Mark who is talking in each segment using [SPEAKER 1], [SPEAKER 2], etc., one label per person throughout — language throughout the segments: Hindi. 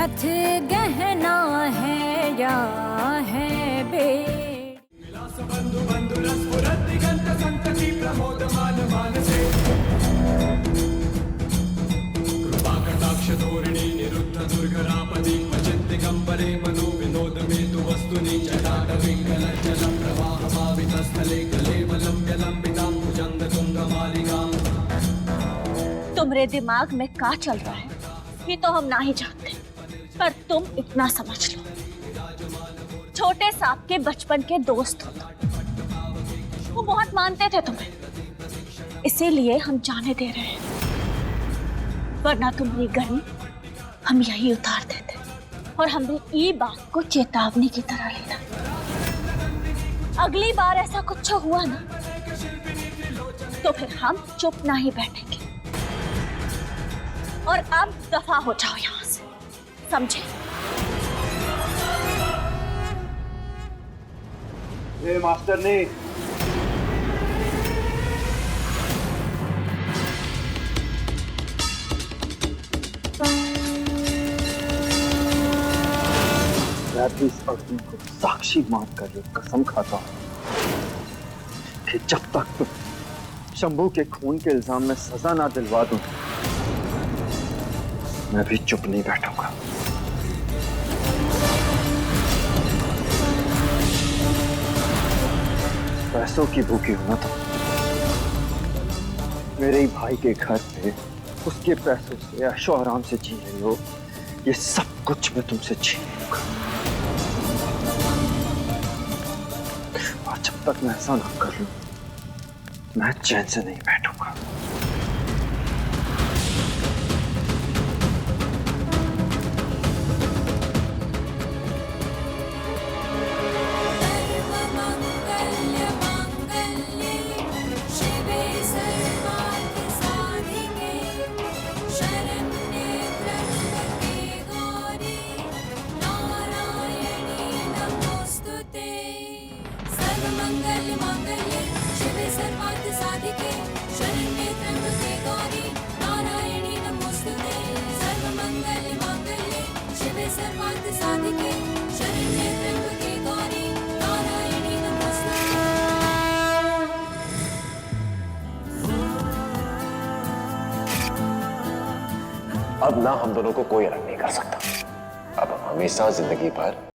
[SPEAKER 1] रथ गहना है या है
[SPEAKER 2] विलास बंधु बंधु रस पुरत दिगंत संतति प्रमोद मान मानसे कृपा कटाक्ष धोरिणी निरुद्ध दुर्गरापदी क्वचित् दिगंबरे मनो विनोद मेतु वस्तुनि जटाट पिंगल जल प्रवाह भावित स्थले कलेवलंब्य लंबितां भुजंग तुंग मालिकां।
[SPEAKER 3] तुम्हारे दिमाग में क्या चल रहा है ये तो हम ना ही जानते, पर तुम इतना समझ लो, छोटे साहब के बचपन के दोस्त हो तुम। वो बहुत मानते थे तुम्हें, इसीलिए हम जाने दे रहे हैं, वरना तुम्हारी गर्मी हम यही उतार देते और हमने ये बात को चेतावनी की तरह लेना। अगली बार ऐसा कुछ हुआ ना तो फिर हम चुप ना ही बैठेंगे। और अब दफा हो जाओ यहां से, समझे?
[SPEAKER 4] ए मास्टर ने मैं भी इस अग्नि को साक्षी मानकर ये कसम खाता हूं कि जब तक तुम शंभू के खून के इल्जाम में सजा ना दिलवा दूं मैं भी चुप नहीं बैठूंगा। पैसों की भूखी हो ना तुम, मेरे ही भाई के घर पे उसके पैसों से ऐशो आराम से जी रही हो, ये सब कुछ मैं तुमसे छीन लूंगा। और जब तक मैं ऐसा ना कर लूं मैं चैन से नहीं बैठूंगा।
[SPEAKER 5] अब ना हम दोनों को कोई अलग नहीं कर सकता। अब हम हमेशा जिंदगी भर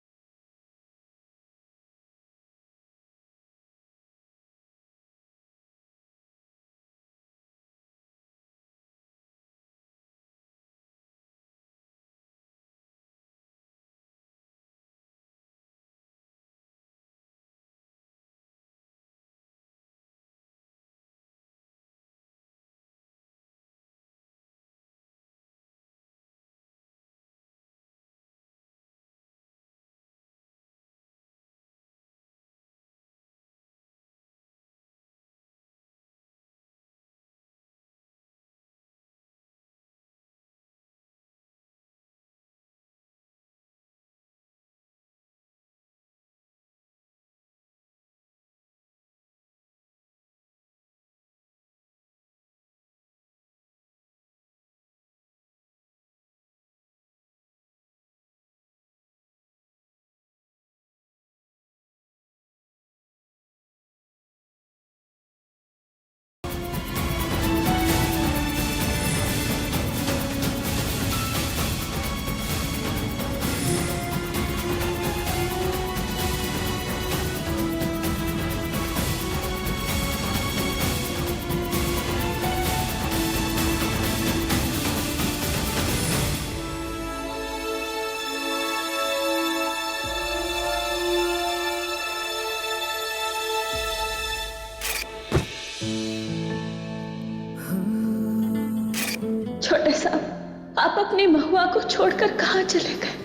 [SPEAKER 3] छोटे साहब, आप अपनी महुआ को छोड़कर कहां चले गए?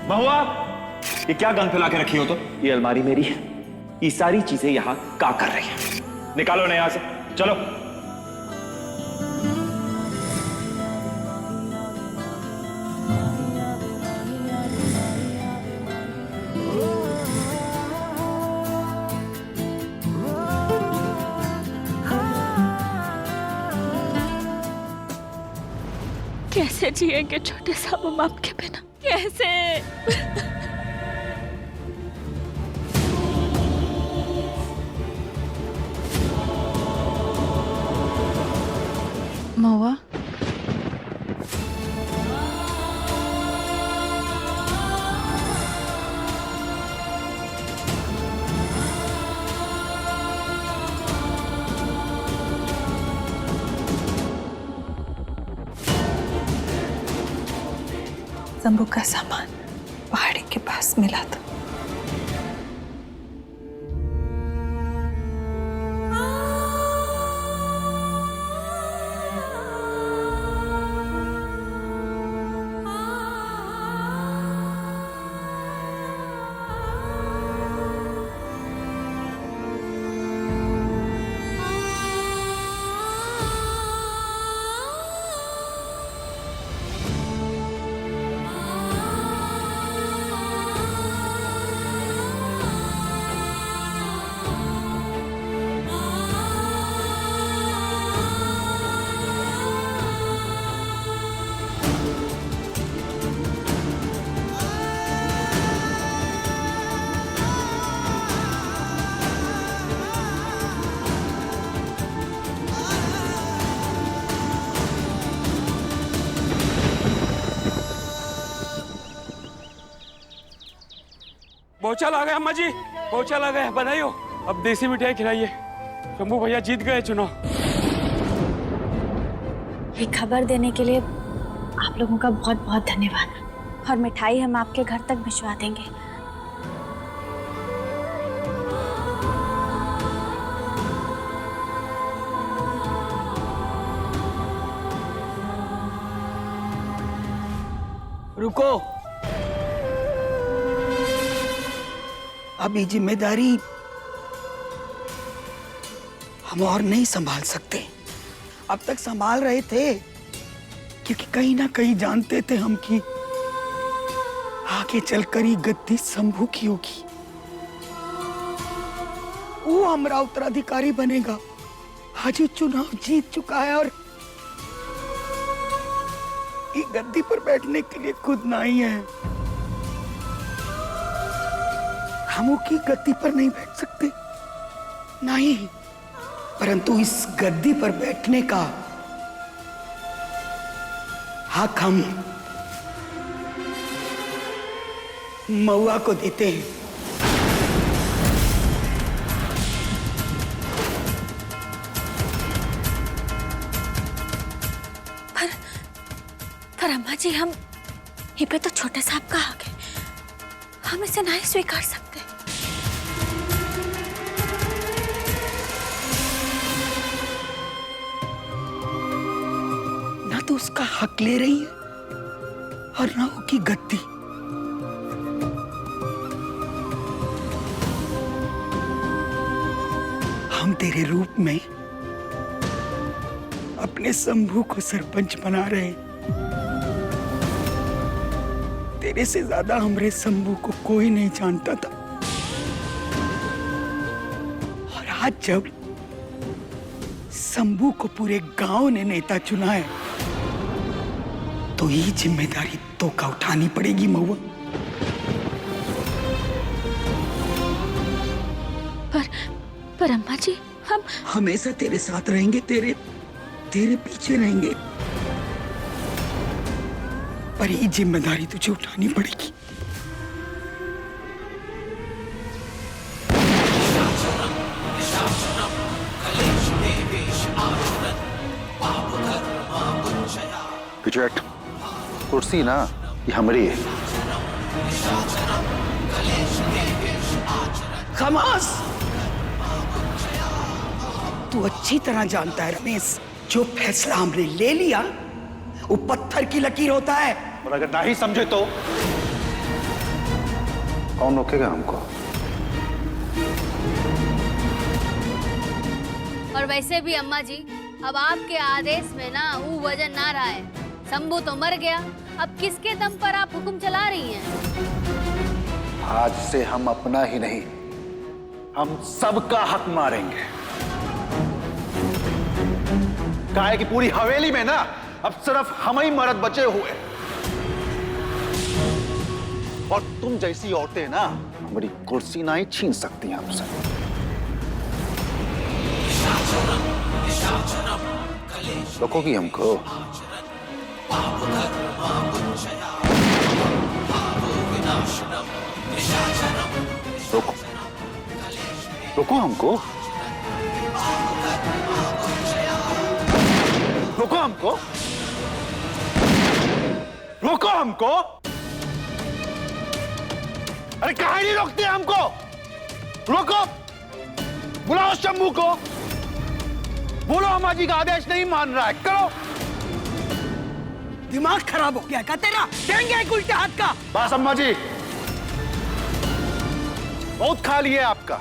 [SPEAKER 6] महुआ, ये क्या गंद फैला के रखी हो? तो ये अलमारी मेरी है, ये सारी चीजें यहाँ क्या कर रही है? निकालो ना यहाँ से, चलो।
[SPEAKER 3] कैसे जिएंगे छोटे साहब हम आपके बिना, कैसे?
[SPEAKER 7] महुआ, शंभू का सामान पहाड़ी के पास मिला था।
[SPEAKER 8] भौचाल आ गए अम्मा जी, भौचाल आ गए, बधाई हो। अब देसी मिठाई खिलाइए, शंभू भैया जीत गए चुनाव।
[SPEAKER 3] ये खबर देने के लिए आप लोगों का बहुत बहुत धन्यवाद, और मिठाई हम आपके घर तक भिजवा देंगे।
[SPEAKER 9] रुको, अब ये जिम्मेदारी हम और नहीं संभाल सकते। अब तक संभाल रहे थे क्योंकि कहीं ना कहीं जानते थे हम कि आगे चलकर ये गद्दी शंभू की होगी, वो हमारा उत्तराधिकारी बनेगा। आज वो चुनाव जीत चुका है और ये गद्दी पर बैठने के लिए खुद नहीं है। हम की गद्दी पर नहीं बैठ सकते, नहीं, परंतु इस गद्दी पर बैठने का हक हम महुआ को देते हैं।
[SPEAKER 3] पर अम्मा जी, हम ये पे तो छोटे साहब का हक है, हम इसे नहीं स्वीकार सकते।
[SPEAKER 9] ना तो उसका हक ले रही है और ना उसकी गद्दी। हम तेरे रूप में अपने शंभू को सरपंच बना रहे हैं। तेरे से ज्यादा हमरे शंभू को कोई नहीं जानता था, और आज जब शंभू को पूरे गांव ने नेता चुना है तो ये जिम्मेदारी तो का उठानी पड़ेगी महुआ।
[SPEAKER 3] पर अम्मा जी, हम
[SPEAKER 9] हमेशा तेरे साथ रहेंगे, तेरे पीछे रहेंगे, पर ये जिम्मेदारी तुझे उठानी पड़ेगी।
[SPEAKER 5] विजय, कुर्सी ना ये हमारी है।
[SPEAKER 9] खामोश! तू अच्छी तरह जानता है रमेश, जो फैसला हमने ले लिया वो पत्थर की लकीर होता है।
[SPEAKER 5] और अगर ना ही समझे तो कौन रोकेगा हमको?
[SPEAKER 10] और वैसे भी अम्मा जी, अब आपके आदेश में ना वो वजन ना रहा है। शंभू तो मर गया, अब किसके दम पर आप हुक्म चला रही हैं?
[SPEAKER 5] आज से हम अपना ही नहीं, हम सबका हक मारेंगे। काहे कि पूरी हवेली में ना अब सिर्फ हम ही मर्द बचे हुए। और तुम जैसी औरतें ना हमारी कुर्सी ना ही छीन सकती हैं हमसे। रोकोगी हमको? रोको, रोको हमको, रोको हमको, रोको हमको। अरे काहे नहीं रोकते हमको? रोको, बुलाओ शंभू को, बोलो अम्मा जी का आदेश नहीं मान रहा है, करो।
[SPEAKER 9] दिमाग खराब हो गया क्या तेरा? देंगे एक उल्टे हाथ का।
[SPEAKER 5] बस अम्मा जी, बहुत खा लिया आपका।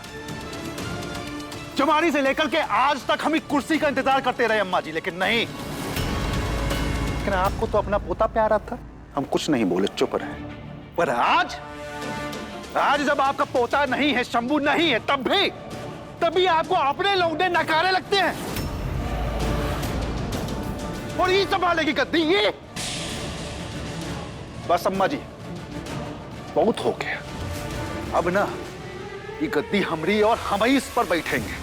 [SPEAKER 5] जमानी से लेकर के आज तक हम एक कुर्सी का इंतजार करते रहे अम्मा जी, लेकिन नहीं। लेकिन आपको तो अपना पोता प्यारा था, हम कुछ नहीं बोले, चुप रहे। पर आज जब आपका पोता नहीं है, शंभू नहीं है, तभी आपको अपने लौंडे नकारे लगते हैं। और ये संभालेगी गद्दी ये? बस अम्मा जी, बहुत हो गया। अब ना ये गद्दी हमरी और हम ही इस पर बैठेंगे।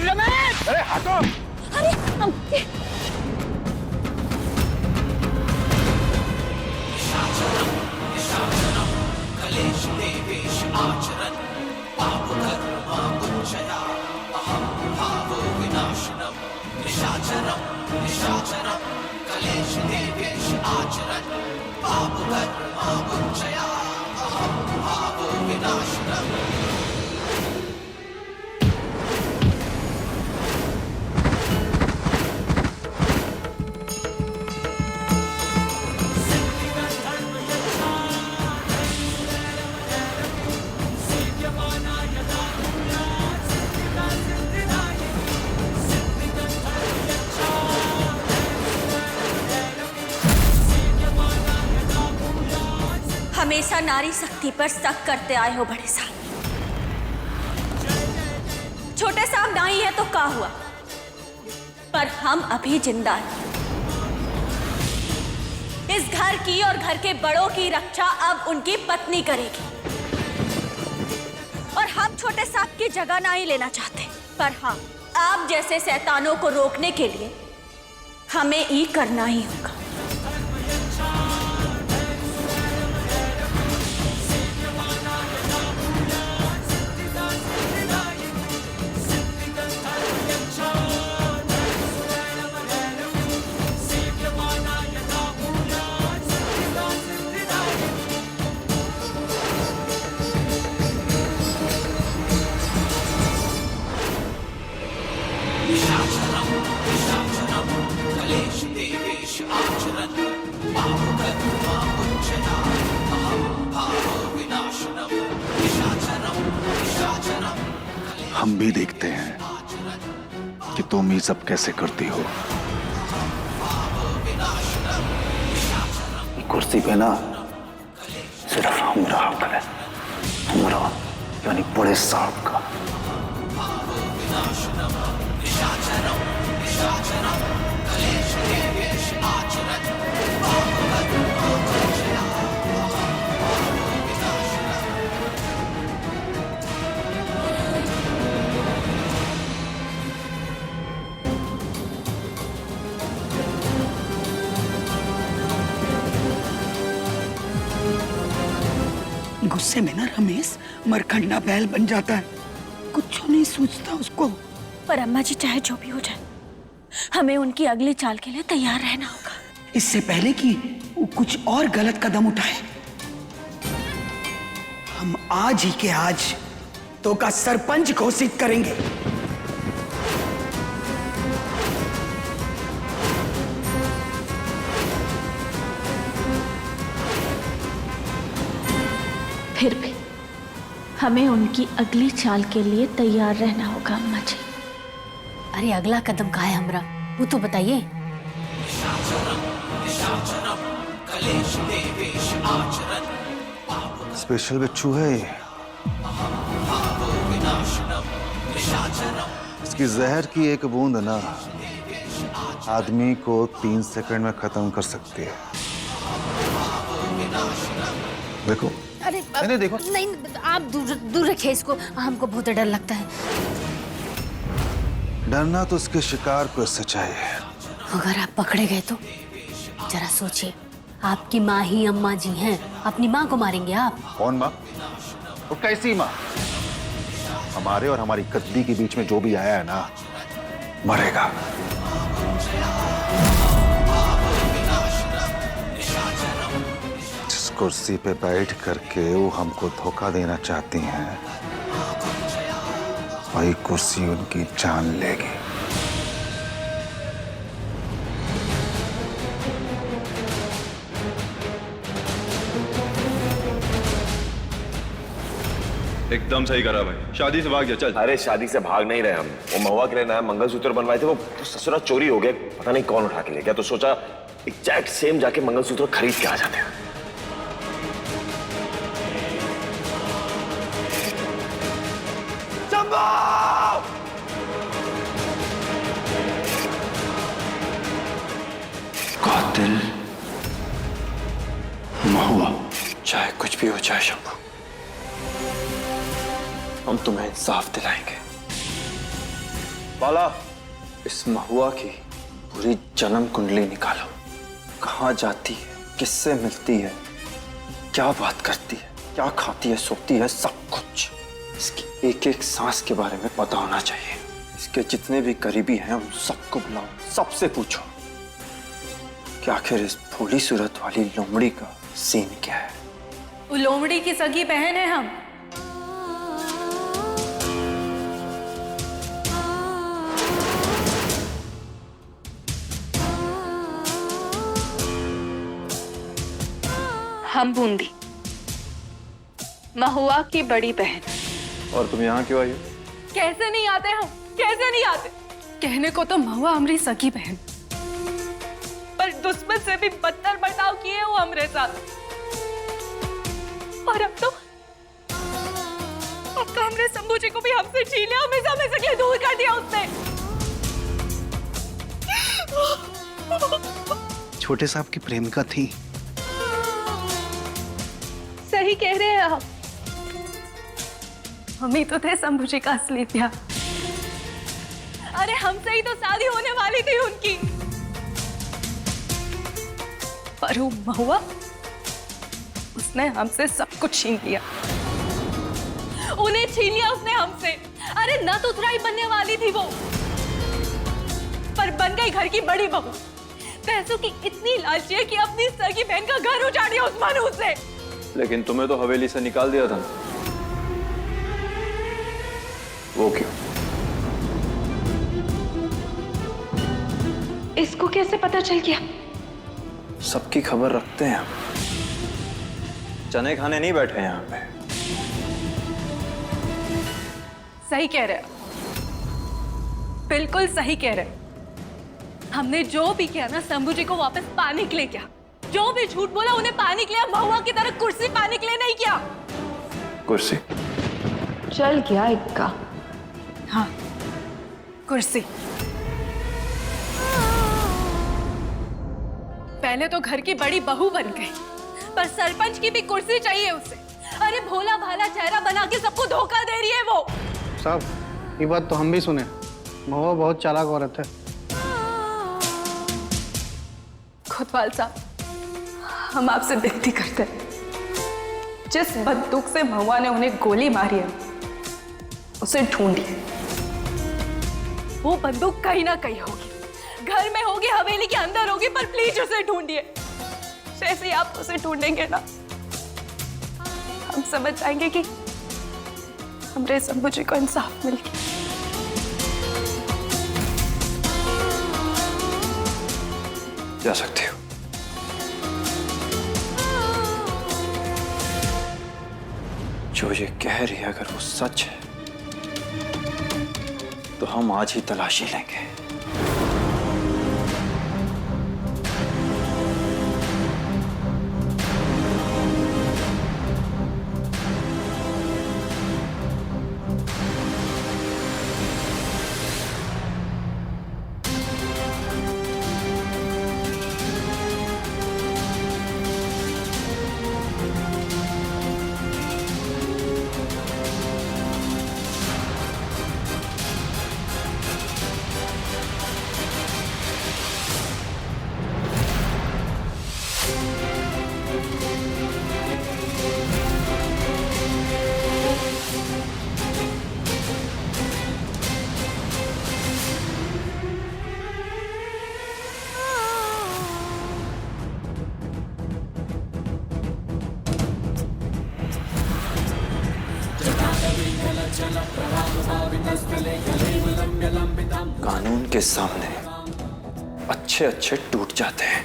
[SPEAKER 9] रमेश!
[SPEAKER 5] अरे हटो!
[SPEAKER 3] अरे हमेशा नारी शक्ति पर शक करते आए हो बड़े साहब। छोटे साहब नहीं है तो क्या हुआ, पर हम अभी जिंदा हैं। इस घर की और घर के बड़ों की रक्षा अब उनकी पत्नी करेगी। और हम छोटे साहब की जगह नहीं लेना चाहते, पर हाँ, आप जैसे शैतानों को रोकने के लिए हमें ही करना ही होगा।
[SPEAKER 5] हम भी देखते हैं कि तुम ये सब कैसे करती हो। कुर्सी पे ना सिर्फ हमारा हक है, हमारा यानी बड़े साहब का।
[SPEAKER 9] गुस्से में ना रमेश मरखंडा बैल बन जाता है, कुछ नहीं सोचता उसको।
[SPEAKER 3] पर अम्मा जी, चाहे जो भी हो जाए, हमें उनकी अगली चाल के लिए तैयार रहना होगा।
[SPEAKER 9] इससे पहले कि वो कुछ और गलत कदम उठाए, हम आज ही के आज तो का सरपंच घोषित करेंगे।
[SPEAKER 3] फिर भी हमें उनकी अगली चाल के लिए तैयार रहना होगा अम्मा जी।
[SPEAKER 10] अरे अगला कदम कहाँ है हमरा, वो तो बताइए।
[SPEAKER 5] स्पेशल बिच्छू है ये। कि जहर की एक बूंद ना आदमी को 3 सेकंड में खत्म कर सकती है। देखो।
[SPEAKER 10] अरे
[SPEAKER 5] नहीं देखो।
[SPEAKER 10] नहीं, आप दूर दूर रखिए इसको, हमको बहुत डर लगता है।
[SPEAKER 5] डरना तो उसके शिकार को इससे चाहिए।
[SPEAKER 10] अगर आप पकड़े गए तो जरा सोचिए, आपकी माँ ही अम्मा जी हैं, अपनी माँ को मारेंगे आप?
[SPEAKER 5] कौन माँ? और कैसी माँ? हमारे और हमारी गद्दी के बीच में जो भी आया है ना, मरेगा। जिस कुर्सी पे बैठ करके वो हमको धोखा देना चाहती हैं, वही कुर्सी उनकी जान लेगी।
[SPEAKER 6] एकदम सही करा भाई, शादी से भाग जा चल।
[SPEAKER 11] अरे शादी से भाग नहीं रहे हम, वो महुआ के लिए नया मंगलसूत्र बनवाए थे, वो ससुरा चोरी हो गया, पता नहीं कौन उठा के ले गया, तो सोचा एग्जैक्ट सेम जाके मंगलसूत्र खरीद के आ जाते हैं।
[SPEAKER 9] कातिल महुआ, चाहे कुछ भी हो जाए शंभू, हम तुम्हें इंसाफ दिलाएंगे। बाला, इस महुआ की पूरी जन्म कुंडली निकालो। कहाँ जाती है, किससे मिलती है, क्या बात करती है, क्या खाती है, सोती है, सब कुछ। इसकी एक एक सांस के बारे में पता होना चाहिए। इसके जितने भी करीबी हैं उन सबको बुलाओ, सबसे पूछो कि आखिर इस भोली सूरत वाली लोमड़ी का सीन क्या है।
[SPEAKER 1] वो लोमड़ी की सगी बहन है हम।
[SPEAKER 7] हम बूंदी, महुआ की बड़ी बहन।
[SPEAKER 9] और तुम यहाँ क्यों आई हो?
[SPEAKER 1] कैसे नहीं आते हम, कैसे नहीं आते? कहने को तो महुआ हमारी सगी बहन, पर दुश्मन से भी बदतर बर्ताव किए वो हमरे साथ। और अब तो हमरे शंभू जी को भी हमसे छीन लिया, हमेशा हमेशा के लिए दूर कर दिया उसने।
[SPEAKER 5] छोटे साहब की प्रेमिका थी।
[SPEAKER 1] सही कह रहे हैं आप, हम ही तो थे शंभू जी का असली प्यार। अरे हमसे ही तो शादी होने वाली थी उनकी, पर वो महुआ, उसने हमसे सब कुछ छीन लिया। उन्हें छीन लिया उसने हमसे। अरे न तो उतराई बनने वाली थी वो, पर बन गई घर की बड़ी बहू। पैसों की इतनी लालची है कि अपनी सगी बहन का घर उजाड़ दिया उस मनहूस से।
[SPEAKER 9] लेकिन तुम्हें तो हवेली से निकाल दिया था। वो क्यों?
[SPEAKER 7] इसको कैसे पता चल गया?
[SPEAKER 9] सबकी खबर रखते हैं हम, चने खाने नहीं बैठे यहाँ पे।
[SPEAKER 1] सही कह रहे, बिल्कुल सही कह रहे। हमने जो भी किया ना शंभू जी को वापस पाने के लिए किया, जो भी झूठ बोला उन्हें पाने के लिए, महुआ की तरह कुर्सी पाने के लिए नहीं किया।
[SPEAKER 9] कुर्सी
[SPEAKER 7] चल गया इक्का।
[SPEAKER 1] हाँ, कुर्सी। पहले तो घर की बड़ी बहू बन गई, पर सरपंच की भी कुर्सी चाहिए उसे। अरे भोला भाला चेहरा बना के सबको धोखा दे रही है वो।
[SPEAKER 12] साहब, ये बात तो हम भी सुने, महुआ बहुत चालाक औरत है।
[SPEAKER 1] कोतवाल साहब, हम आपसे विनती करते हैं, जिस बंदूक से महुआ ने उन्हें गोली मारी है, उसे ढूंढिए। वो बंदूक कहीं ना कहीं होगी, घर में होगी, हवेली के अंदर होगी, पर प्लीज उसे ढूंढिए। जैसे ही आप उसे ढूंढेंगे ना, हम समझ जाएंगे कि हमरे शंभू जी को इंसाफ मिल गया।
[SPEAKER 9] जा सकते हो। जो ये कह रही है अगर वो सच है, तो हम आज ही तलाशी लेंगे।
[SPEAKER 4] कानून के सामने अच्छे अच्छे टूट जाते हैं।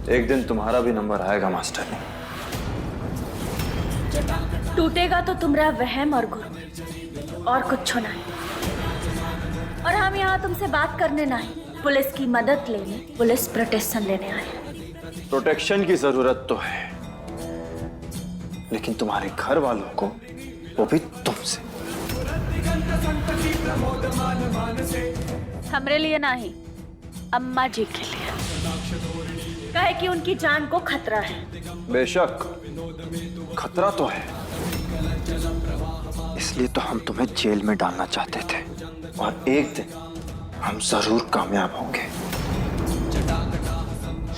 [SPEAKER 4] एक दिन तुम्हारा भी नंबर आएगा मास्टर।
[SPEAKER 3] टूटेगा तो तुम्हारा वहम और गुरु, और कुछ नहीं। और हम यहाँ तुमसे बात करने नहीं, पुलिस की मदद लेने, पुलिस प्रोटेक्शन लेने आए हैं।
[SPEAKER 4] प्रोटेक्शन की जरूरत तो है, लेकिन तुम्हारे घर वालों को, वो भी तुमसे।
[SPEAKER 3] हमरे लिए नहीं, अम्मा जी के लिए। कहे कि उनकी जान को खतरा है।
[SPEAKER 4] बेशक खतरा तो है, इसलिए तो हम तुम्हें जेल में डालना चाहते थे, और एक दिन हम जरूर कामयाब होंगे।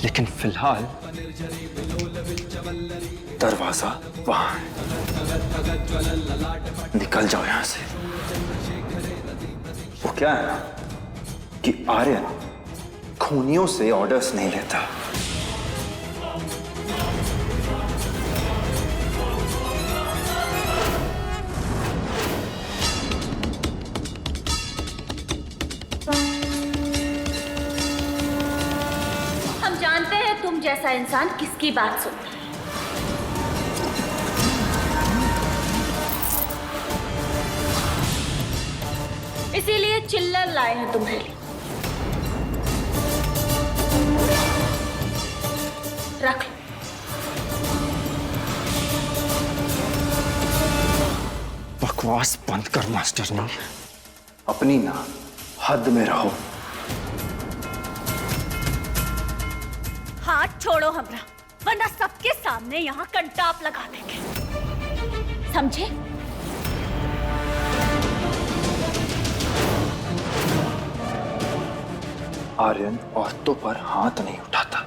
[SPEAKER 4] लेकिन फिलहाल दरवाजा वहां है, निकल जाओ यहां से। वो क्या है ना कि आर्यन खूनियों से ऑर्डर्स नहीं लेता।
[SPEAKER 3] हम जानते हैं तुम जैसा इंसान किसकी बात सुनता है। इसीलिए चिल्लर लाए हैं तुम्हारे लिए। रख लो।
[SPEAKER 4] बकवास बंद कर मास्टर ने, अपनी ना हद में रहो।
[SPEAKER 3] हाथ छोड़ो हमरा, वरना सबके सामने यहाँ कंटाप लगा देंगे, समझे?
[SPEAKER 4] आर्यन औरतों पर हाथ नहीं उठाता,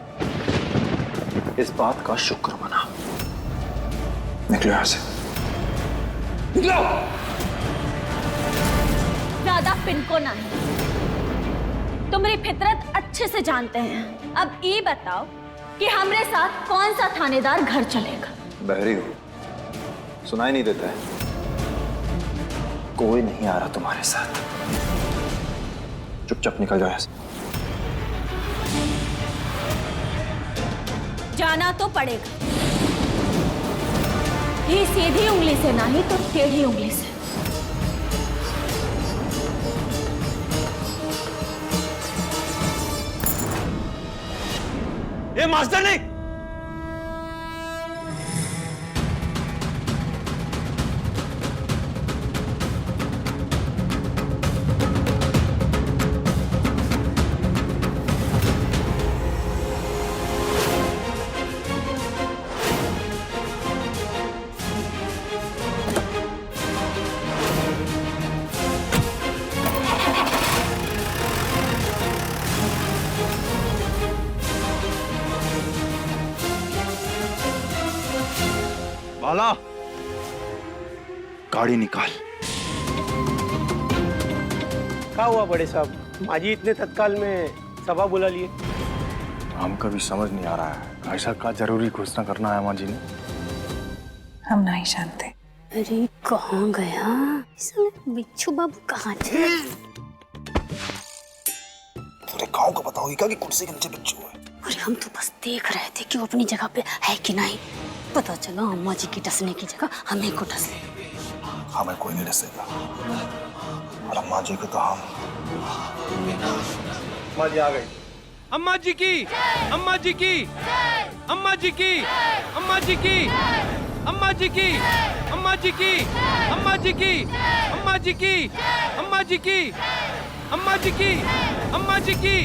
[SPEAKER 4] इस बात का शुक्र मना। निकलो यहां से, निकलो।
[SPEAKER 3] ज्यादा पिनको नहीं, तुम्हारी फितरत अच्छे से जानते हैं। अब ये बताओ कि हमरे साथ कौन सा थानेदार घर चलेगा?
[SPEAKER 4] बहरी हो, सुनाई नहीं देता है? कोई नहीं आ रहा तुम्हारे साथ, चुपचाप निकल जाओ यहां से।
[SPEAKER 3] जाना तो पड़ेगा, ये सीधी उंगली से नहीं तो टेढ़ी उंगली से।
[SPEAKER 6] ये मास्टर नहीं,
[SPEAKER 4] बाला, गाड़ी निकाल।
[SPEAKER 12] क्या हुआ बड़े साहब, माजी इतने तत्काल में सभा बुला लिए?
[SPEAKER 5] हमको भी समझ नहीं आ रहा है, ऐसा क्या जरूरी घोषणा करना है माँ जी ने?
[SPEAKER 7] हम नहीं जानते।
[SPEAKER 10] अरे कहाँ गया बिच्छू बाबू, कहाँ थे?
[SPEAKER 5] थोड़े गाँव को बताओगी क्या कि कुर्सी के नीचे बिच्छू है?
[SPEAKER 10] अरे हम तो बस देख रहे थे कि वो अपनी जगह पे है कि नहीं। पता चला अम्मा जी की डसने की जगह हमें को डस ले।
[SPEAKER 5] हमें कोई नहीं डसेगा, और अम्मा जी को तो हम।
[SPEAKER 12] अम्मा जी आ गई।
[SPEAKER 8] अम्मा जी की, अम्मा जी की, अम्मा जी की, अम्मा जी की, अम्मा जी की, अम्मा जी की, अम्मा जी की, अम्मा जी की, अम्मा जी की, अम्मा जी की, अम्मा जी की,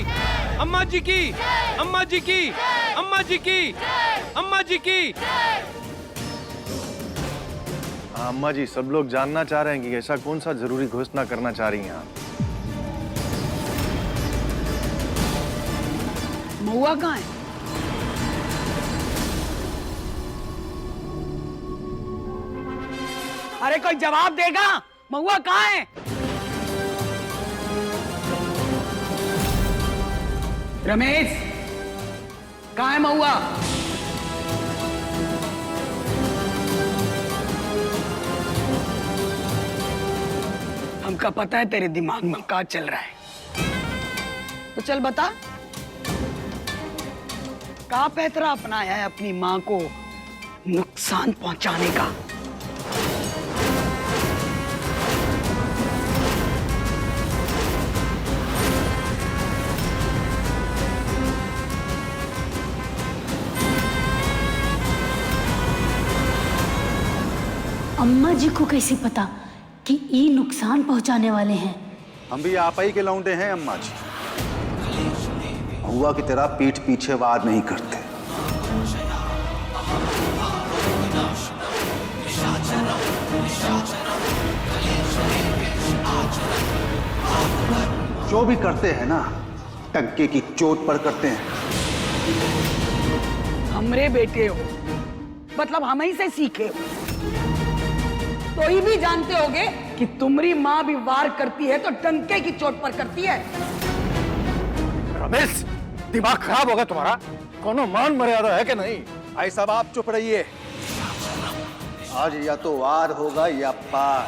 [SPEAKER 8] अम्मा जी की, अम्मा जी की, अम्मा जी की, अम्मा जी की।
[SPEAKER 5] अम्मा जी, सब लोग जानना चाह रहे हैं कि ऐसा कौन सा जरूरी घोषणा करना चाह रही हैं आप?
[SPEAKER 9] महुआ कहाँ है? अरे कोई जवाब देगा? महुआ कहाँ है? रमेश, कहाँ है महुआ? हमका पता है तेरे दिमाग में क्या चल रहा है। तो चल बता, क्या पैतरा अपनाया है अपनी माँ को नुकसान पहुंचाने का?
[SPEAKER 10] अम्मा जी को कैसे पता कि ये नुकसान पहुंचाने वाले हैं?
[SPEAKER 5] हम भी आप ही के लौंडे हैं अम्मा जी। हुआ की तरह पीठ पीछे वार नहीं करते। जो भी करते हैं ना, टंके की चोट पर करते हैं।
[SPEAKER 9] हमरे बेटे हो, मतलब हम ही से सीखे हो। तो ही भी जानते होगे कि तुम्हारी माँ भी वार करती है तो टंके की चोट पर करती है।
[SPEAKER 5] रमेश, दिमाग खराब होगा तुम्हारा। कोनो मान मर्यादा है कि नहीं? भाई साहब आप चुप रहिए। आज या तो वार होगा या पार।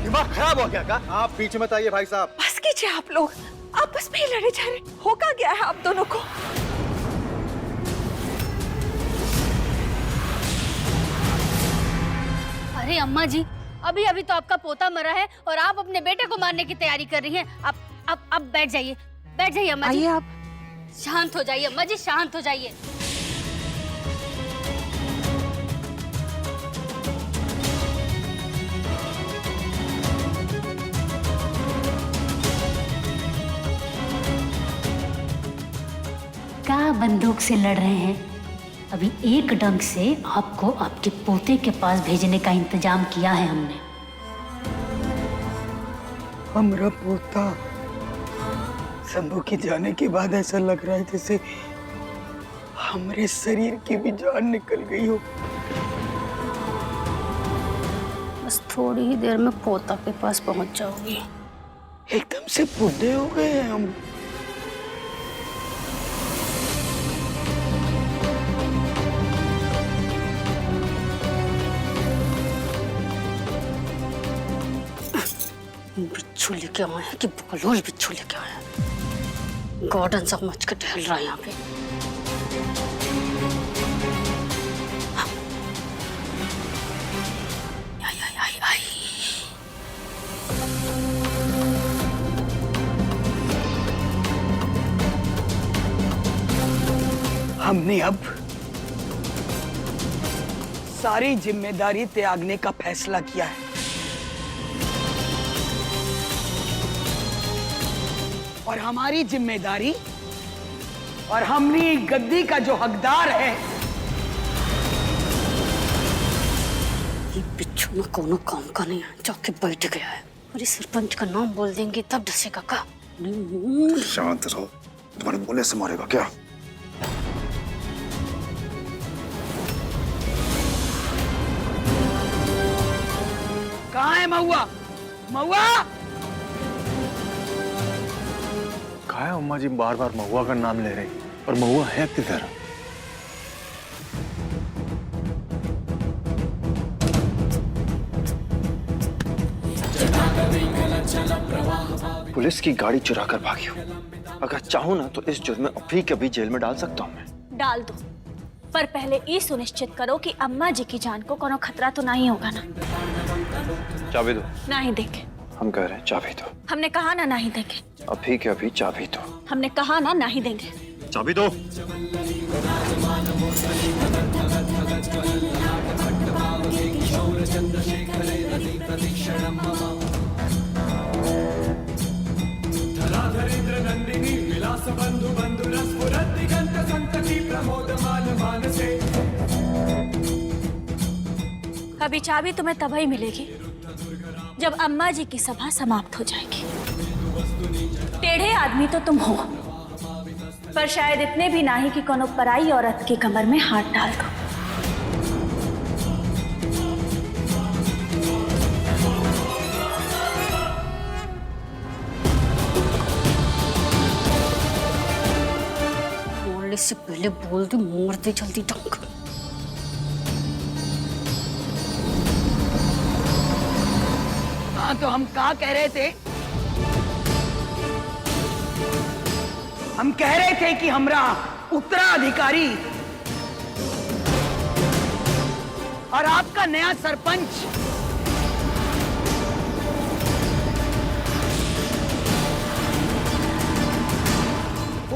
[SPEAKER 5] दिमाग खराब हो गया क्या? आप बीच में आइए भाई साहब।
[SPEAKER 7] बस कीजिए, आप लोग आपस में ही लड़े जा रहे। होगा क्या है आप दोनों को?
[SPEAKER 10] अरे अम्मा जी, अभी अभी तो आपका पोता मरा है और आप अपने बेटे को मारने की तैयारी कर रही हैं। आप बैठ जाइए, बैठ जाइए अम्मा जी।
[SPEAKER 7] आप
[SPEAKER 10] शांत हो जाइए अम्मा जी, शांत हो जाइए। क्या बंदूक से लड़ रहे हैं? अभी एक डंग से आपको आपके पोते के पास भेजने का इंतजाम किया है हमने।
[SPEAKER 9] हमारा पोता शंभू के जाने के बाद ऐसा लग रहा है जैसे हमारे शरीर की भी जान निकल गई हो।
[SPEAKER 10] बस थोड़ी ही देर में पोता के पास पहुंच जाओगी।
[SPEAKER 9] एकदम से बूढ़े हो गए हैं हम।
[SPEAKER 10] बिच्छू लेके आए हैं कि बकलोल बिच्छू लेके आए हैं? गार्डन समझ के टहल रहा है यहाँ पे। आई, आई, आई, आई।
[SPEAKER 9] हमने अब सारी जिम्मेदारी त्यागने का फैसला किया है और हमारी जिम्मेदारी और हमने गद्दी का जो हकदार है,
[SPEAKER 10] ये बिच्छू में कोनो काम का नहीं है, जाके बैठ गया है। और इस सरपंच का नाम बोल देंगे तब डसेगा का।
[SPEAKER 5] शांत रहो, तुम्हारे बोले से मारेगा क्या?
[SPEAKER 9] कहाँ है महुआ? महुआ!
[SPEAKER 5] कहा है अम्मा जी बार बार महुआ का नाम ले रहे, और महुआ है किधर? पुलिस की गाड़ी चुरा कर भागी हो। अगर चाहूं ना तो इस जुर्म में अभी के अभी जेल में डाल सकता हूं मैं।
[SPEAKER 3] डाल दो, पर पहले ये सुनिश्चित करो कि अम्मा जी की जान को कोनो खतरा तो नहीं होगा ना।
[SPEAKER 5] चाबी दो।
[SPEAKER 3] नहीं देंगे।
[SPEAKER 5] हम कह रहे हैं चाबी दो।
[SPEAKER 3] हमने कहा ना नहीं देंगे।
[SPEAKER 5] अभी के अभी चाबी दो।
[SPEAKER 3] हमने कहा ना नहीं देंगे।
[SPEAKER 5] चाबी दो।
[SPEAKER 3] अभी चाबी तुम्हें तभी मिलेगी जब अम्मा जी की सभा समाप्त हो जाएगी। टेढ़े आदमी तो तुम हो, पर शायद इतने भी नहीं कि कोनो पराई औरत की कमर में हाथ डाल दो।
[SPEAKER 10] बोलने से पहले बोल दे, मारते जल्दी डंक।
[SPEAKER 9] हाँ, तो हम क्या कह रहे थे? हम कह रहे थे कि हमरा उत्तराधिकारी और आपका नया सरपंच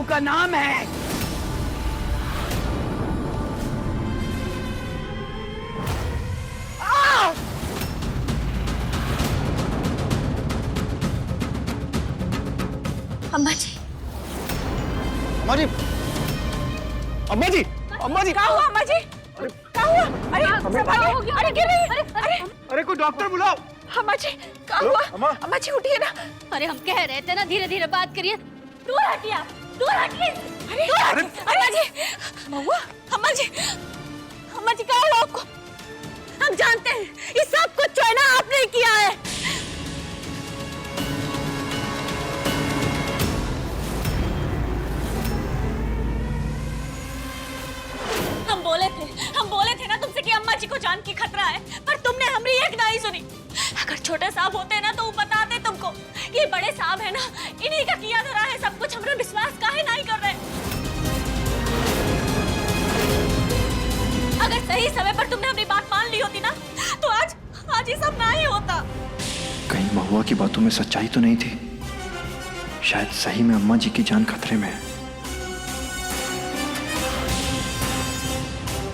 [SPEAKER 9] उसका नाम है
[SPEAKER 3] अम्मा जी।
[SPEAKER 5] अम्मा जी, अम्मा जी, अम्मा जी,
[SPEAKER 3] क्या हुआ अम्मा जी? क्या हुआ? अरे संभालिए, अरे गिर रही है।
[SPEAKER 5] अरे कोई डॉक्टर बुलाओ।
[SPEAKER 3] अम्मा जी क्या हुआ?
[SPEAKER 5] अम्मा।
[SPEAKER 3] अम्मा जी उठिए ना।
[SPEAKER 10] अरे हम कह रहे थे ना धीरे धीरे बात करिए।
[SPEAKER 3] दूर हटिए, दूर हटिए। अरे अम्मा जी, महुआ, अम्मा जी, अम्मा जी क्या हुआ आपको? हम जानते हैं ये सब कुछ जो है ना आपने किया है। हम बोले थे ना तुमसे कि अम्मा जी को जान की खतरा है, पर तुमने हमारी एक नहीं सुनी। अगर छोटे साहब होते ना तो वो बताते तुमको। ये बड़े साहब है ना, इन्हीं का किया धरा है सब कुछ। हमरा विश्वास काहे नहीं कर रहे? अगर सही समय पर तुमने अपनी बात मान ली होती ना तो आज ये सब नहीं होता।
[SPEAKER 4] कहीं महुआ की बातों में सच्चाई तो नहीं थी? शायद सही में अम्मा जी की जान खतरे में है।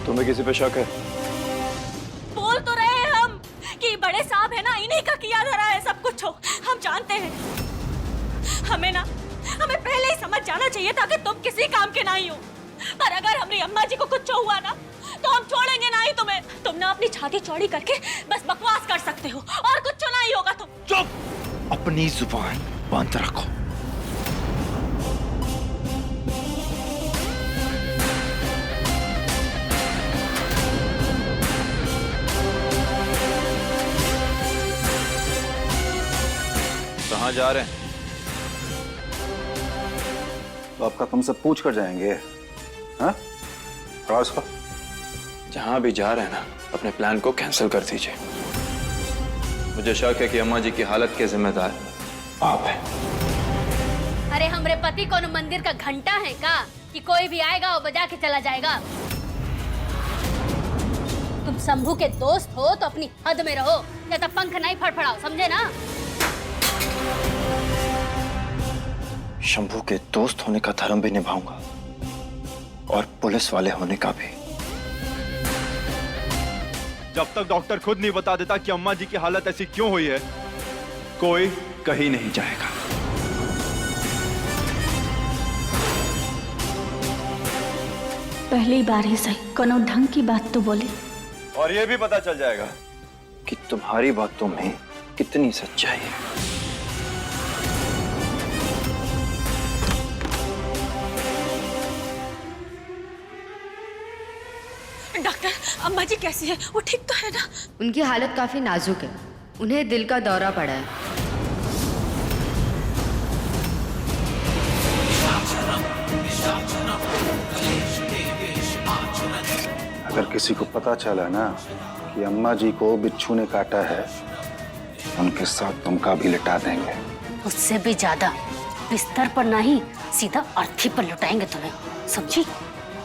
[SPEAKER 11] तुम्हें किसी पे शक है?
[SPEAKER 3] बोल तो रहे हैं हम कि बड़े साहब है ना, इन्हीं का किया धरा है सब कुछ। हो हम जानते हैं। हमें पहले ही समझ जाना चाहिए था कि तुम किसी काम के नहीं हो। पर अगर हमारी अम्मा जी को कुछ हुआ ना तो हम छोड़ेंगे नहीं तुम्हें। तुम ना अपनी छाती चौड़ी करके बस बकवास कर सकते हो और कुछ नहीं होगा। तुम
[SPEAKER 4] चुप! अपनी जुबान बंद रखो।
[SPEAKER 6] कहाँ जा रहे हैं?
[SPEAKER 5] तो आपका तुमसे पूछ कर जाएंगे? हाँ? को
[SPEAKER 6] जहां भी जा रहे हैं ना, अपने प्लान को कैंसिल कर दीजिए। मुझे शक है कि अम्मा जी की हालत के जिम्मेदार आप हैं।
[SPEAKER 10] अरे हमरे पति कौन मंदिर का घंटा है का कि कोई भी आएगा और बजा के चला जाएगा? तुम शंभू के दोस्त हो तो अपनी हद में रहो, या तो पंख नहीं फड़फड़ाओ, समझे ना?
[SPEAKER 4] शंभू के दोस्त होने का धर्म भी निभाऊंगा और पुलिस वाले होने का भी।
[SPEAKER 6] जब तक डॉक्टर खुद नहीं बता देता कि अम्मा जी की हालत ऐसी क्यों हुई है, कोई कहीं नहीं जाएगा।
[SPEAKER 3] पहली बार ही सही कोनो ढंग की बात तो बोली।
[SPEAKER 6] और ये भी पता चल जाएगा
[SPEAKER 4] कि तुम्हारी बातों में कितनी सच्चाई है।
[SPEAKER 3] डॉक्टर, अम्मा जी कैसी है? वो ठीक तो है ना?
[SPEAKER 13] उनकी हालत काफी नाजुक है, उन्हें दिल का दौरा पड़ा है।
[SPEAKER 5] अगर किसी को पता चला ना कि अम्मा जी को बिच्छू ने काटा है, उनके साथ तुमका भी लिटा देंगे।
[SPEAKER 10] उससे भी ज्यादा बिस्तर पर नहीं, सीधा अर्थी पर लुटाएंगे तुम्हें, समझी?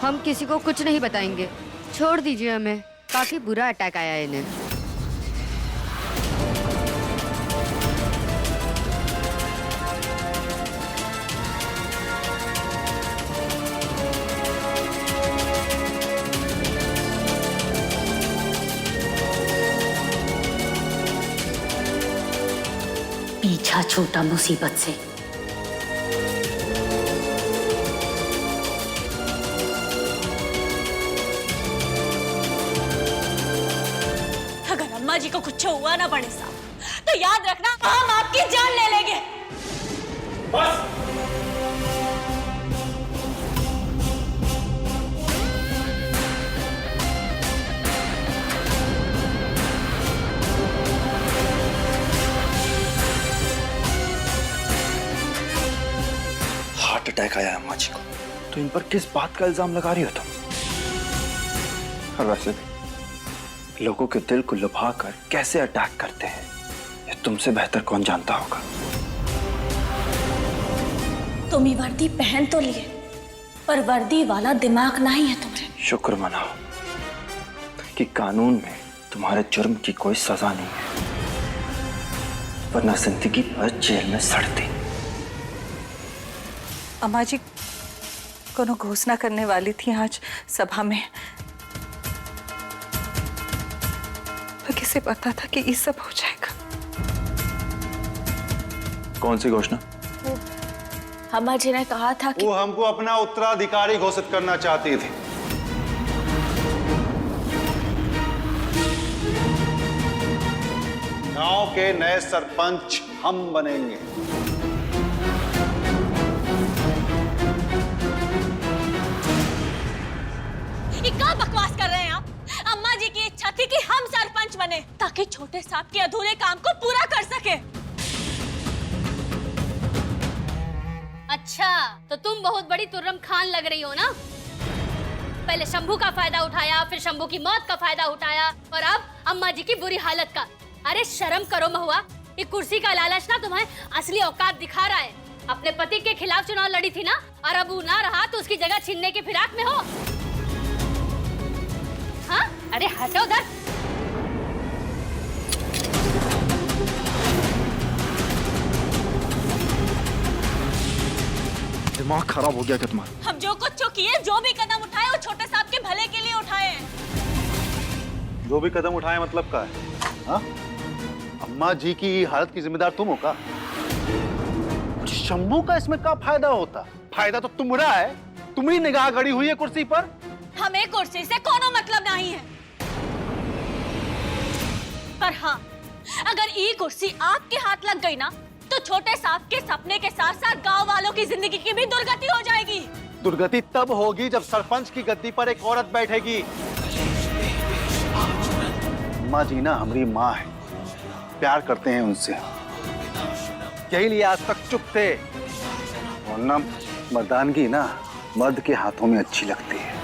[SPEAKER 13] हम किसी को कुछ नहीं बताएंगे, छोड़ दीजिए हमें। काफी बुरा अटैक आया है इन्हें।
[SPEAKER 10] पीछा छूटा मुसीबत से।
[SPEAKER 3] अगर अम्मा जी को कुछ हुआ ना बड़े साहब, तो याद रखना हम आपकी जान ले लेंगे।
[SPEAKER 6] बस!
[SPEAKER 4] अटैक आया अम्मा जी को, तो इन पर किस बात का इल्जाम लगा रही हो तुम? और वैसे भी लोगों के दिल को लुभा कर कैसे अटैक करते हैं ये तुमसे बेहतर कौन जानता होगा।
[SPEAKER 3] तुम ये वर्दी पहन तो लिए, पर वर्दी वाला दिमाग नहीं है तुम्हारे।
[SPEAKER 4] शुक्र मनाओ कि कानून में तुम्हारे जुर्म की कोई सजा नहीं है, वरना जिंदगी भर जेल में सड़ती।
[SPEAKER 7] अम्मा जी कोनो घोषणा करने वाली थी आज सभा में, तो किसे पता था कि ये सब हो जाएगा।
[SPEAKER 6] कौन सी घोषणा?
[SPEAKER 3] अम्मा जी ने कहा था कि
[SPEAKER 5] वो हमको अपना उत्तराधिकारी घोषित करना चाहती थी। गांव के नए सरपंच हम बनेंगे।
[SPEAKER 3] ये क्या बकवास कर रहे हैं आप? अम्मा जी की इच्छा थी कि हम सरपंच बने ताकि छोटे साहब के अधूरे काम को पूरा कर सके।
[SPEAKER 10] अच्छा, तो तुम बहुत बड़ी तुर्रम खान लग रही हो ना? पहले शंभू का फायदा उठाया, फिर शंभू की मौत का फायदा उठाया, और अब अम्मा जी की बुरी हालत का। अरे शर्म करो महुआ, ये कुर्सी का लालच ना तुम्हें असली औकात दिखा रहा है। अपने पति के खिलाफ चुनाव लड़ी थी ना, और अब वो ना रहा तो उसकी जगह छीनने के फिराक में हो। हाँ? अरे हटो उधर।
[SPEAKER 4] दिमाग खराब हो गया क्या तुम्हारा?
[SPEAKER 3] हम जो कुछ किए, जो भी कदम उठाए, वो छोटे साहब के भले के लिए उठाए हैं।
[SPEAKER 5] जो भी कदम उठाए मतलब का है? हाँ? अम्मा जी की हालत की जिम्मेदार तुम हो का? शंभू का इसमें क्या फायदा होता? फायदा तो तुम्हारा है, तुम्हारी निगाह गड़ी हुई है कुर्सी पर।
[SPEAKER 3] हमें कुर्सी से कोनो मतलब नहीं है, पर हाँ, अगर ये कुर्सी आपके हाथ लग गई ना, तो छोटे साहब के सपने के साथ साथ गांव वालों की जिंदगी की भी दुर्गति हो जाएगी।
[SPEAKER 5] दुर्गति तब होगी जब सरपंच की गद्दी पर एक औरत बैठेगी। अम्मा जी ना हमारी माँ है, प्यार करते हैं उनसे, यही लिए आज तक चुप थे। वरना मर्दानगी ना मर्द के हाथों में अच्छी लगती है।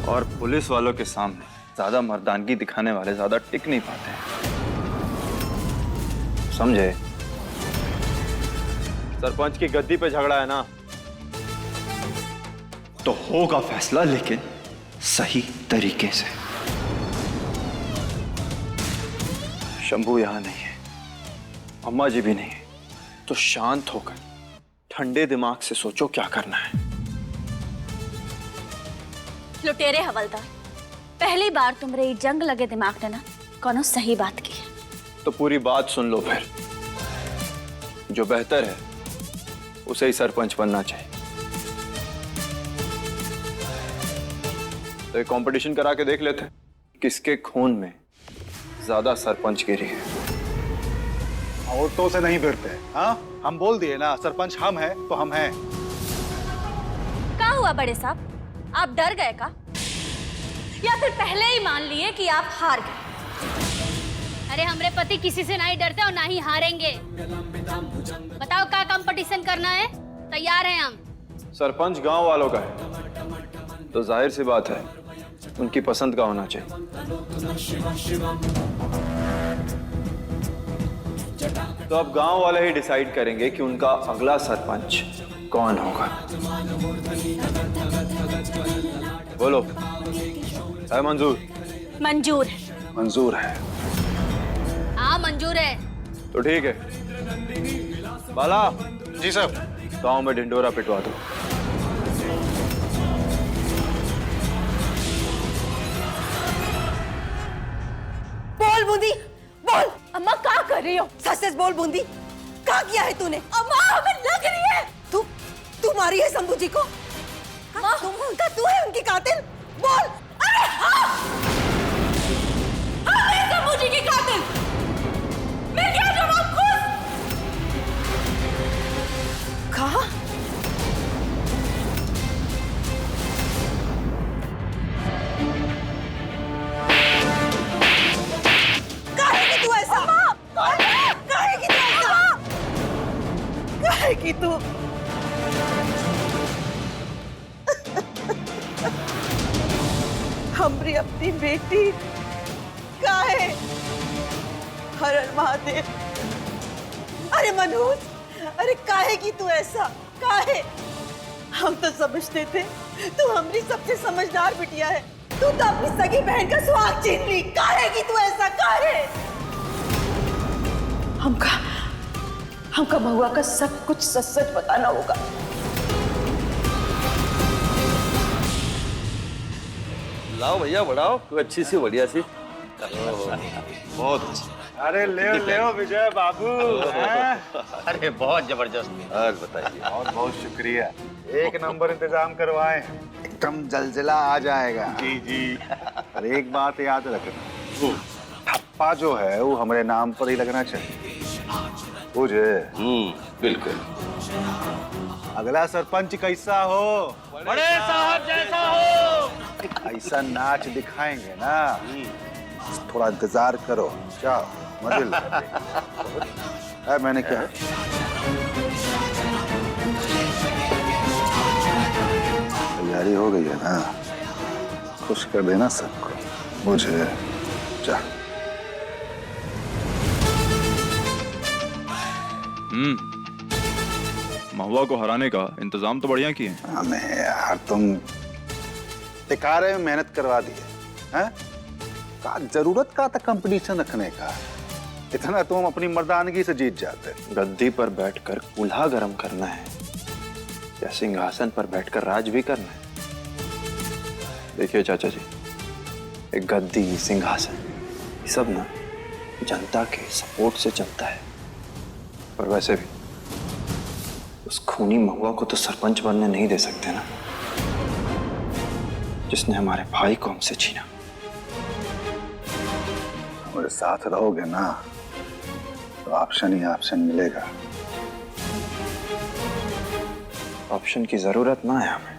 [SPEAKER 6] और पुलिस वालों के सामने ज्यादा मर्दानगी दिखाने वाले ज्यादा टिक नहीं पाते हैं, समझे? सरपंच की गद्दी पे झगड़ा है ना,
[SPEAKER 4] तो होगा फैसला, लेकिन सही तरीके से। शंभू यहां नहीं है, अम्मा जी भी नहीं है, तो शांत होकर ठंडे दिमाग से सोचो क्या करना है।
[SPEAKER 3] लुटेरे हवलदार, पहली बार तुम्हारे जंग लगे दिमाग ने ना कोनो सही बात की है।
[SPEAKER 6] तो पूरी बात सुन लो फिर। जो बेहतर है उसे ही सरपंच बनना चाहिए। तो एक कंपटीशन करा के देख लेते हैं, किसके खून में ज्यादा सरपंच गिरी है।
[SPEAKER 5] औरतों से नहीं भिड़ते। हाँ, हम बोल दिए ना, सरपंच हम हैं तो हम हैं।
[SPEAKER 3] क्या हुआ बड़े साहब, आप डर गए का, या फिर पहले ही मान लिए कि आप हार गए?
[SPEAKER 10] अरे हमरे पति किसी से नहीं डरते और ना ही हारेंगे। बताओ क्या कंपटीशन करना है? तैयार हैं हम।
[SPEAKER 6] सरपंच गांव वालों का है, तो जाहिर सी बात है उनकी पसंद का होना चाहिए। तो अब गांव वाले ही डिसाइड करेंगे कि उनका अगला सरपंच कौन होगा। बोलो, है मंजूर?
[SPEAKER 3] मंजूर है।
[SPEAKER 5] मंजूर है।
[SPEAKER 10] हाँ मंजूर है।
[SPEAKER 6] तो ठीक है, बाला
[SPEAKER 5] जी साहब,
[SPEAKER 6] गांव में ढिंडोरा पिटवा दो।
[SPEAKER 7] बोल बूंदी, बोल।
[SPEAKER 3] अम्मा क्या कर रही हो?
[SPEAKER 7] सच सच बोल बूंदी, क्या किया है तूने?
[SPEAKER 3] अम्मा हमें लग रही है।
[SPEAKER 7] तू मारी है शंभू जी को? तू है उनकी कातिल? बोल।
[SPEAKER 3] अरे हाँ, मैं शंभू जी की कातिल। मैं क्या जवाब खुद?
[SPEAKER 7] कहा? काहे कि तू ऐसा? काहे की तू हमरी अपनी बेटी काहे? हर हर महादेव। अरे मनोज, अरे काहे की तू ऐसा काहे? हम तो समझते थे तू हमरी सबसे समझदार बिटिया है, तू तो अपनी सगी बहन का सुहाग छीन ली। काहे की तू ऐसा काहे?
[SPEAKER 1] हमका महुआ का सब कुछ सच सच बताना होगा।
[SPEAKER 11] लाओ भैया बढ़ाओ, कोई अच्छी सी बढ़िया सी। बहुत अच्छी।
[SPEAKER 5] अरे ले विजय बाबू।
[SPEAKER 14] अरे बहुत जबरदस्त।
[SPEAKER 11] और बताइए।
[SPEAKER 5] बहुत बहुत शुक्रिया, एक नंबर इंतजाम करवाए, एकदम जलजला आ जाएगा। जी जी। और एक बात याद रखना, ठप्पा जो है वो हमारे नाम पर ही लगना चाहिए, बुझे?
[SPEAKER 11] बिल्कुल।
[SPEAKER 5] अगला सरपंच कैसा हो?
[SPEAKER 14] बड़े साहब जैसा हो।
[SPEAKER 5] ऐसा नाच दिखाएंगे ना, थोड़ा इंतजार करो। जाओ मजे लो। मैंने क्या तैयारी हो गई है ना, खुश कर देना सबको, मुझे जा।
[SPEAKER 6] महुआ को हराने का इंतजाम तो बढ़िया किए।
[SPEAKER 5] हमें यार तुम टिकारे में मेहनत करवा दी है, का जरूरत का था कंपटीशन रखने का? इतना तुम अपनी मर्दानगी से जीत जाते।
[SPEAKER 6] गद्दी पर बैठकर कुल्हा गरम करना है या सिंहासन पर बैठकर राज भी करना है? देखिए चाचा जी, एक गद्दी सिंहासन ये सब ना जनता के सपोर्ट से चलता है, पर वैसे भी उस खूनी महुआ को तो सरपंच बनने नहीं दे सकते ना, जिसने हमारे भाई को हमसे छीना।
[SPEAKER 5] हमारे साथ रहोगे ना तो ऑप्शन ही ऑप्शन मिलेगा।
[SPEAKER 6] ऑप्शन की जरूरत ना है हमें।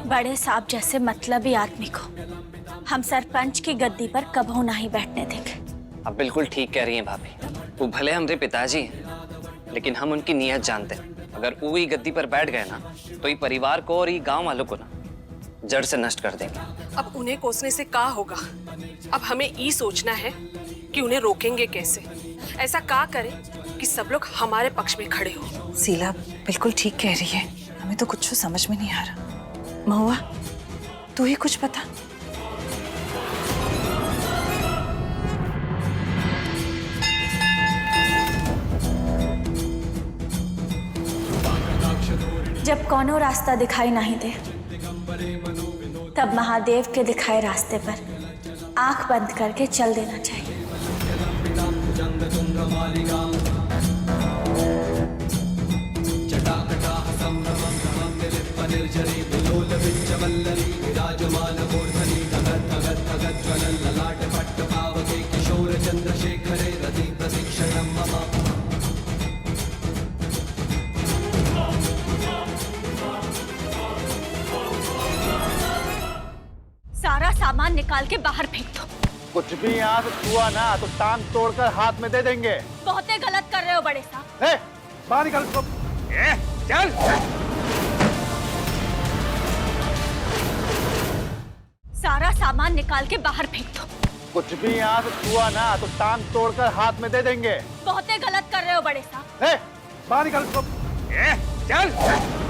[SPEAKER 3] बड़े साहब जैसे मतलबी आदमी को हम सरपंच की गद्दी पर कबहू नहीं बैठने देंगे।
[SPEAKER 15] आप बिल्कुल ठीक कह रही हैं भाभी। वो भले हमारे पिताजी हैं, लेकिन हम उनकी नीयत जानते हैं। अगर वो ही गद्दी पर बैठ गए ना तो ये परिवार को और ये गांव वालों को ना जड़ से नष्ट कर देंगे।
[SPEAKER 16] अब उन्हें कोसने से क्या होगा? अब हमें ये सोचना है कि उन्हें रोकेंगे कैसे, ऐसा क्या करें कि सब लोग हमारे पक्ष में खड़े हो।
[SPEAKER 7] शीला बिल्कुल ठीक कह रही है, हमें तो कुछ समझ में नहीं आ रहा। महुआ तू ही कुछ बता।
[SPEAKER 3] जब कोनो रास्ता दिखाई नहीं दे तब महादेव के दिखाए रास्ते पर आंख बंद करके चल देना चाहिए। सारा सामान निकाल के बाहर फेंक दो।
[SPEAKER 5] कुछ भी यहाँ से छुआ ना तो टांग तोड़कर हाथ में दे देंगे।
[SPEAKER 3] बहुत गलत कर रहे हो बड़े साहब।
[SPEAKER 5] बाहर निकल तो। चल।
[SPEAKER 3] सारा सामान निकाल के बाहर फेंक दो।
[SPEAKER 5] कुछ भी यहाँ से छुआ ना तो टांग तोड़कर हाथ में दे देंगे।
[SPEAKER 3] बहुत गलत कर रहे हो बड़े साहब।
[SPEAKER 5] बाहर निकल तो। चल।